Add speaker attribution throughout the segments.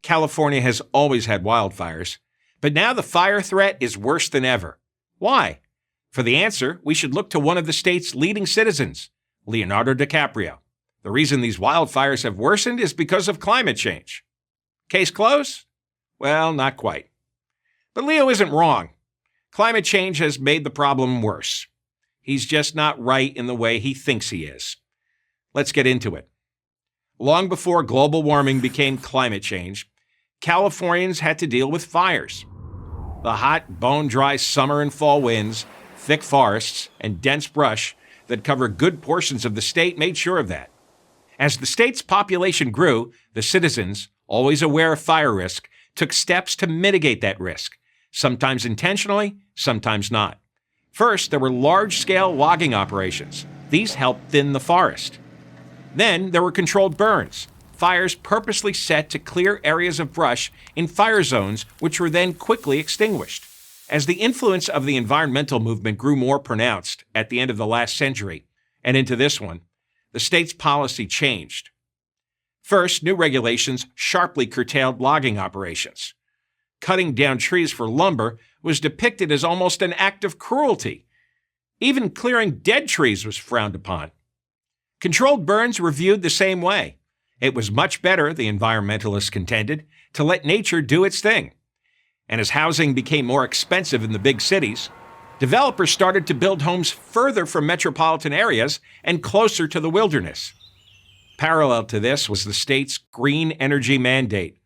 Speaker 1: California has always had wildfires, but now the fire threat is worse than ever. Why? For the answer, we should look to one of the state's leading citizens, Leonardo DiCaprio. The reason these wildfires have worsened is because of climate change. Case closed? Well, not quite. But Leo isn't wrong. Climate change has made the problem worse. He's just not right in the way he thinks he is. Let's get into it. Long before global warming became climate change, Californians had to deal with fires. The hot, bone-dry summer and fall winds, thick forests, and dense brush that cover good portions of the state made sure of that. As the state's population grew, the citizens, always aware of fire risk, took steps to mitigate that risk, sometimes intentionally, sometimes not. First, there were large-scale logging operations. These helped thin the forest. Then there were controlled burns, fires purposely set to clear areas of brush in fire zones, which were then quickly extinguished. As the influence of the environmental movement grew more pronounced at the end of the last century and into this one, the state's policy changed. First, new regulations sharply curtailed logging operations. Cutting down trees for lumber was depicted as almost an act of cruelty. Even clearing dead trees was frowned upon. Controlled burns were viewed the same way. It was much better, the environmentalists contended, to let nature do its thing. And as housing became more expensive in the big cities, developers started to build homes further from metropolitan areas and closer to the wilderness. Parallel to this was the state's green energy mandate.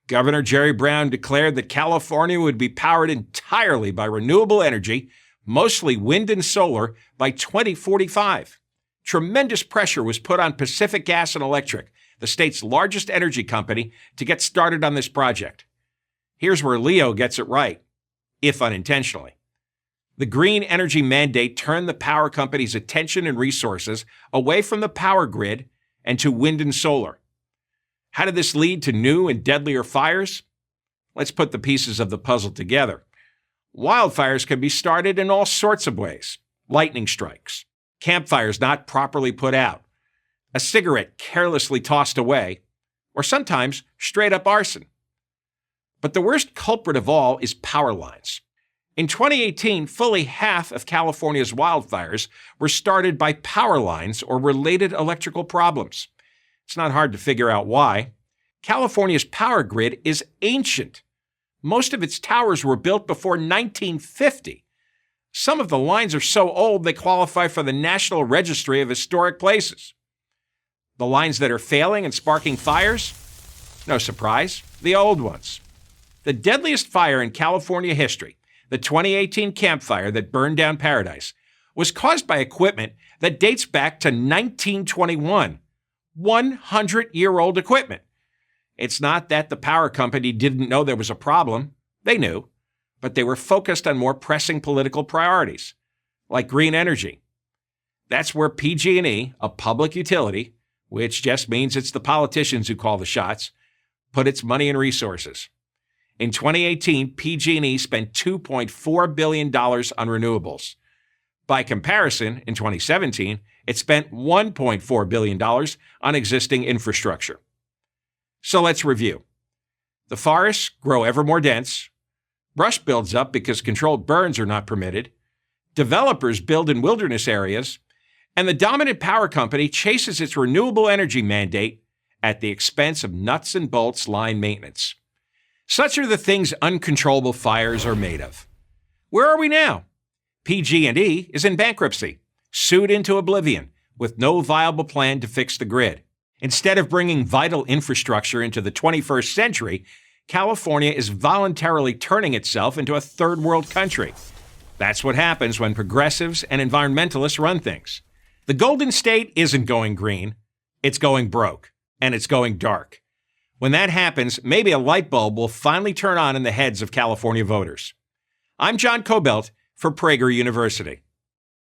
Speaker 1: Governor Jerry Brown declared that California would be powered entirely by renewable energy, mostly wind and solar, by 2045. Tremendous pressure was put on Pacific Gas and Electric, the state's largest energy company, to get started on this project. Here's where Leo gets it right, if unintentionally. The green energy mandate turned the power company's attention and resources away from the power grid and to wind and solar. How did this lead to new and deadlier fires? Let's put the pieces of the puzzle together. Wildfires can be started in all sorts of ways. Lightning strikes, campfires not properly put out, a cigarette carelessly tossed away, or sometimes straight-up arson. But the worst culprit of all is power lines. In 2018, fully half of California's wildfires were started by power lines or related electrical problems. It's not hard to figure out why. California's power grid is ancient. Most of its towers were built before 1950. Some of the lines are so old they qualify for the National Registry of Historic Places. The lines that are failing and sparking fires? No surprise, the old ones. The deadliest fire in California history, the 2018 Camp Fire that burned down Paradise, was caused by equipment that dates back to 1921. 100-year-old equipment. It's not that the power company didn't know there was a problem. They knew, but they were focused on more pressing political priorities, like green energy. That's where PG&E, a public utility, which just means it's the politicians who call the shots, put its money and resources. In 2018, PG&E spent $2.4 billion on renewables. By comparison, in 2017, it spent $1.4 billion on existing infrastructure. So let's review. The forests grow ever more dense. Brush builds up because controlled burns are not permitted. Developers build in wilderness areas. And the dominant power company chases its renewable energy mandate at the expense of nuts and bolts line maintenance. Such are the things uncontrollable fires are made of. Where are we now? PG&E is in bankruptcy, sued into oblivion, with no viable plan to fix the grid. Instead of bringing vital infrastructure into the 21st century, California is voluntarily turning itself into a third world country. That's what happens when progressives and environmentalists run things. The Golden State isn't going green, it's going broke, and it's going dark. When that happens, maybe a light bulb will finally turn on in the heads of California voters. I'm John Cobelt for Prager University.